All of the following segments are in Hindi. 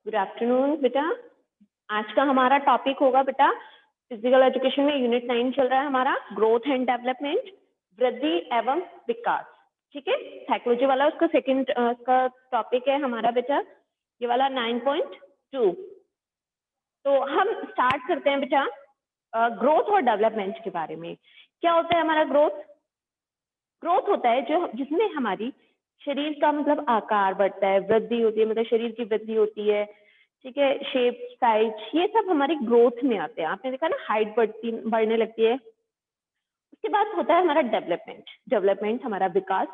गुड आफ्टरनून बेटा। आज का हमारा टॉपिक होगा बेटा फिजिकल एजुकेशन में यूनिट 9 चल रहा है हमारा ग्रोथ एंड डेवलपमेंट, वृद्धि एवं विकास। ठीक है, साइकोलॉजी वाला उसका सेकंड का टॉपिक है हमारा बेटा, ये वाला 9.2। तो हम स्टार्ट करते हैं बेटा ग्रोथ और डेवलपमेंट के बारे में। क्या होता है हमारा ग्रोथ? ग्रोथ होता है जो जिसमें हमारी शरीर का मतलब आकार बढ़ता है, वृद्धि होती है, मतलब शरीर की वृद्धि होती है। ठीक है, शेप साइज ये सब हमारी ग्रोथ में आते हैं। आपने देखा ना, हाइट बढ़ने लगती है। उसके बाद होता है हमारा डेवलपमेंट। डेवलपमेंट हमारा विकास।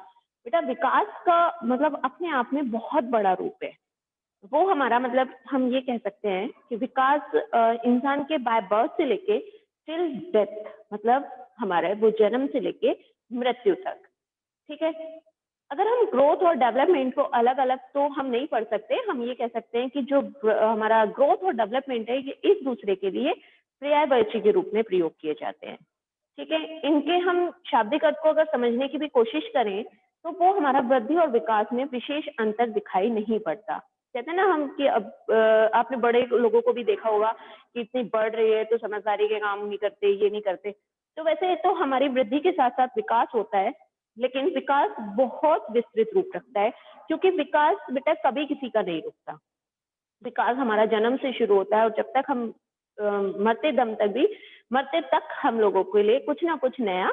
बेटा विकास का मतलब अपने आप में बहुत बड़ा रूप है। वो हमारा मतलब हम ये कह सकते हैं कि विकास इंसान के बाय बर्थ से लेके टिल डेथ, मतलब हमारे वो जन्म से लेके मृत्यु तक। ठीक है, अगर हम ग्रोथ और डेवलपमेंट को अलग अलग तो हम नहीं पढ़ सकते। हम ये कह सकते हैं कि जो हमारा ग्रोथ और डेवलपमेंट है ये एक दूसरे के लिए पर्यायवाची के रूप में प्रयोग किए जाते हैं। ठीक है, इनके हम शाब्दिक अर्थ को अगर समझने की भी कोशिश करें तो वो हमारा वृद्धि और विकास में विशेष अंतर दिखाई नहीं पड़ता। कहते हैं ना हम कि अब आपने बड़े लोगों को भी देखा होगा कि इतनी बढ़ रही है तो समझदारी के काम नहीं करते, ये नहीं करते। तो वैसे तो हमारी वृद्धि के साथ साथ विकास होता है, लेकिन विकास बहुत विस्तृत रूप रखता है, क्योंकि विकास बेटा कभी किसी का नहीं रुकता। विकास हमारा जन्म से शुरू होता है और जब तक हम मरते दम तक भी, मरते तक हम लोगों के लिए कुछ ना कुछ नया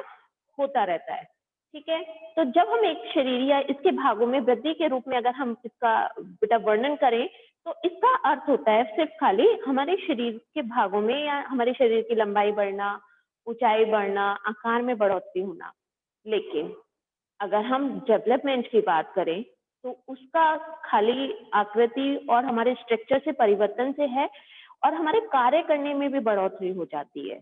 होता रहता है। ठीक है, तो जब हम एक शरीर या इसके भागों में वृद्धि के रूप में अगर हम इसका बेटा वर्णन करें तो इसका अर्थ होता है सिर्फ खाली हमारे शरीर के भागों में या हमारे शरीर की लंबाई बढ़ना, ऊंचाई बढ़ना, आकार में बढ़ोतरी होना। लेकिन अगर हम डेवलपमेंट की बात करें तो उसका खाली आकृति और हमारे स्ट्रक्चर से परिवर्तन से है और हमारे कार्य करने में भी बढ़ोतरी हो जाती है।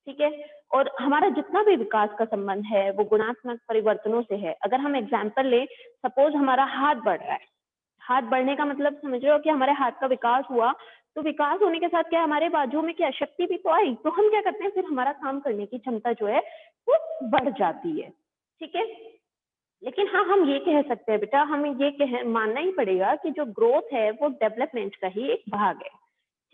ठीक है, और हमारा जितना भी विकास का संबंध है वो गुणात्मक परिवर्तनों से है। अगर हम एग्जाम्पल लें, सपोज हमारा हाथ बढ़ रहा है। हाथ बढ़ने का मतलब समझ रहे हो कि हमारे हाथ का विकास हुआ, तो विकास होने के साथ क्या हमारे बाजुओं में क्या शक्ति भी तो आई, तो हम क्या करते हैं फिर हमारा काम करने की क्षमता जो है वो बढ़ जाती है। ठीक है, लेकिन हाँ हम ये कह सकते हैं बेटा, हमें ये मानना ही पड़ेगा कि जो ग्रोथ है वो डेवलपमेंट का ही एक भाग है।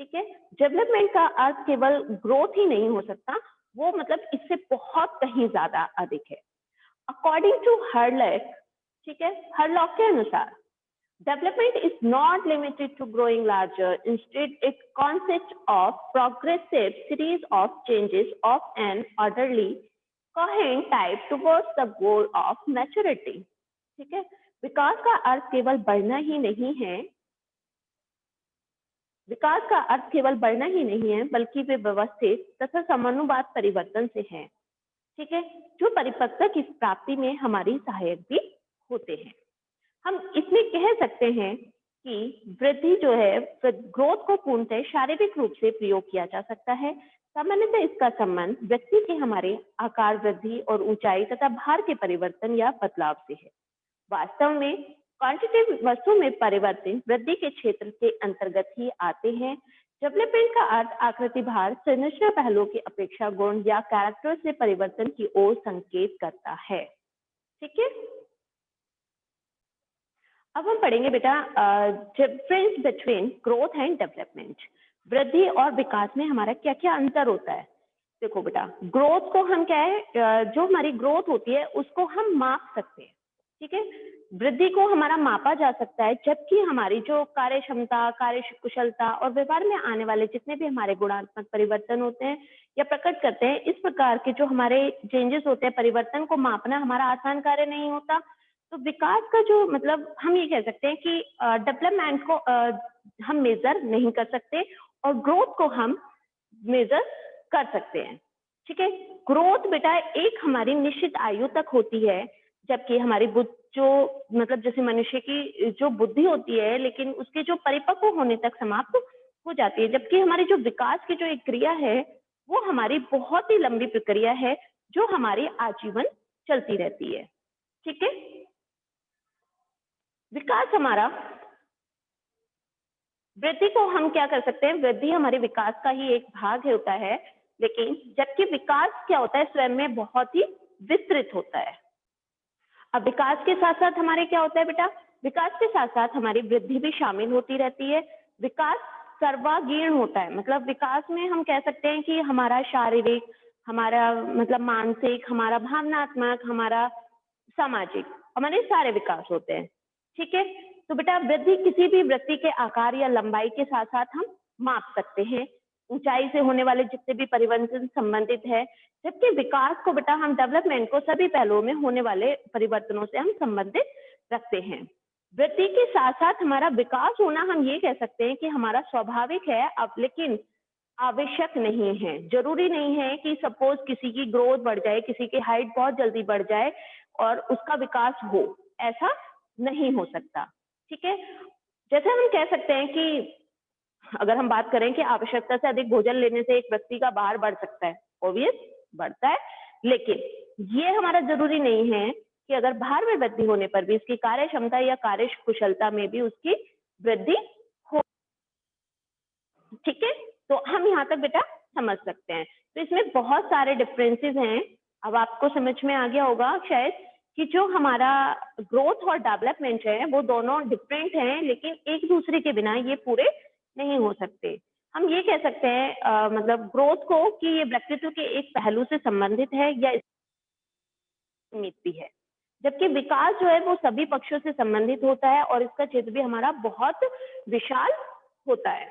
ठीक है, डेवलपमेंट का अर्थ केवल ग्रोथ ही नहीं हो सकता, वो मतलब इससे बहुत कहीं ज्यादा अधिक है। अकॉर्डिंग टू हरलॉक, ठीक है, हरलॉक के अनुसार development is not limited to growing larger. Instead, it consists of progressive series of changes of an orderly, coherent type towards the goal of maturity. ठीक है, विकास का अर्थ केवल बढ़ना ही नहीं है, विकास का अर्थ केवल बढ़ना ही नहीं है बल्कि वे व्यवस्थित तथा समानुपात परिवर्तन से है। ठीक है, जो परिपक्वता की प्राप्ति में हमारी सहायक भी होते हैं। हम इसमें कह सकते हैं कि वृद्धि जो है, ग्रोथ को पूर्णतः शारीरिक रूप से प्रयोग किया जा सकता है। सामान्यतः इसका संबंध व्यक्ति के हमारे आकार वृद्धि और ऊंचाई तथा भार के परिवर्तन या बदलाव से है। वास्तव में क्वांटिटेटिव वस्तु में परिवर्तन वृद्धि के क्षेत्र के अंतर्गत ही आते हैं। डेवलपमेंट का अर्थ आकृति, भार, संरचना पहलुओं की अपेक्षा गुण या कैरेक्टर से परिवर्तन की ओर संकेत करता है। ठीक है, अब हम पढ़ेंगे बेटा difference between growth and development. वृद्धि और विकास में हमारा क्या क्या अंतर होता है। देखो बेटा, ग्रोथ को हम क्या है, जो हमारी ग्रोथ होती है उसको हम माप सकते हैं। ठीक है, वृद्धि को हमारा मापा जा सकता है, जबकि हमारी जो कार्य क्षमता, कार्य कुशलता और व्यवहार में आने वाले जितने भी हमारे गुणात्मक परिवर्तन होते हैं या प्रकट करते हैं, इस प्रकार के जो हमारे चेंजेस होते हैं, परिवर्तन को मापना हमारा आसान कार्य नहीं होता। तो विकास का जो मतलब हम ये कह सकते हैं कि डेवलपमेंट को हम मेजर नहीं कर सकते और ग्रोथ को हम मेजर कर सकते हैं। ठीक है, ग्रोथ बेटा एक हमारी निश्चित आयु तक होती है, जबकि हमारी बुद्ध जो मतलब जैसे मनुष्य की जो बुद्धि होती है, लेकिन उसके जो परिपक्व होने तक समाप्त हो जाती है, जबकि हमारी जो विकास की जो एक क्रिया है वो हमारी बहुत ही लंबी प्रक्रिया है जो हमारी आजीवन चलती रहती है। ठीक है, विकास हमारा, वृद्धि को हम क्या कर सकते हैं, वृद्धि हमारे विकास का ही एक भाग होता है, लेकिन जबकि विकास क्या होता है स्वयं में बहुत ही विस्तृत होता है। अब विकास के साथ साथ हमारे क्या होता है बेटा, विकास के साथ साथ हमारी वृद्धि भी शामिल होती रहती है। विकास सर्वांगीण होता है, मतलब विकास में हम कह सकते हैं कि हमारा शारीरिक, हमारा मतलब मानसिक, हमारा भावनात्मक, हमारा सामाजिक, हमारे सारे विकास होते हैं। ठीक है, तो बेटा वृद्धि किसी भी व्यक्ति के आकार या लंबाई के साथ साथ हम माप सकते हैं, ऊंचाई से होने वाले जितने भी परिवर्तन संबंधित है, जबकि विकास को बेटा हम डेवलपमेंट को सभी पहलुओं में होने वाले परिवर्तनों से हम संबंधित रखते हैं। वृद्धि के साथ साथ हमारा विकास होना हम ये कह सकते हैं कि हमारा स्वाभाविक है, अब लेकिन आवश्यक नहीं है। जरूरी नहीं है कि सपोज किसी की ग्रोथ बढ़ जाए, किसी की हाइट बहुत जल्दी बढ़ जाए और उसका विकास हो, ऐसा नहीं हो सकता। ठीक है, जैसे हम कह सकते हैं कि अगर हम बात करें कि आवश्यकता से अधिक भोजन लेने से एक व्यक्ति का भार बढ़ सकता है, ऑब्वियस बढ़ता है, लेकिन ये हमारा जरूरी नहीं है कि अगर भार में वृद्धि होने पर भी इसकी कार्य क्षमता या कार्य कुशलता में भी उसकी वृद्धि हो। ठीक है, तो हम यहाँ तक बेटा समझ सकते हैं। तो इसमें बहुत सारे डिफरेंसेस हैं। अब आपको समझ में आ गया होगा शायद कि जो हमारा ग्रोथ और डेवलपमेंट है वो दोनों डिफरेंट हैं, लेकिन एक दूसरे के बिना ये पूरे नहीं हो सकते। हम ये कह सकते हैं मतलब ग्रोथ को कि ये व्यक्तित्व के एक पहलू से संबंधित है या सीमित भी है, जबकि विकास जो है वो सभी पक्षों से संबंधित होता है और इसका क्षेत्र भी हमारा बहुत विशाल होता है।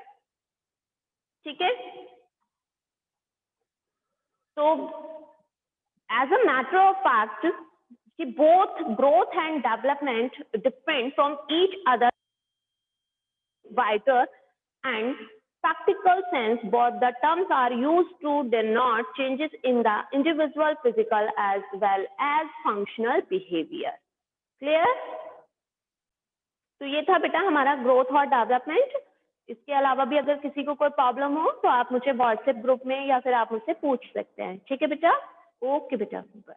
ठीक है, तो as a matter of fact, both growth and development depend from each other wider and practical sense. Both the terms are used to denote changes in the individual physical as well as functional behavior. Clear? तो ये था बेटा हमारा ग्रोथ और डेवलपमेंट। इसके अलावा भी अगर किसी को कोई प्रॉब्लम हो तो आप मुझे व्हाट्सएप ग्रुप में या फिर आप मुझसे पूछ सकते हैं। ठीक है बेटा, ओके बेटा, बाय।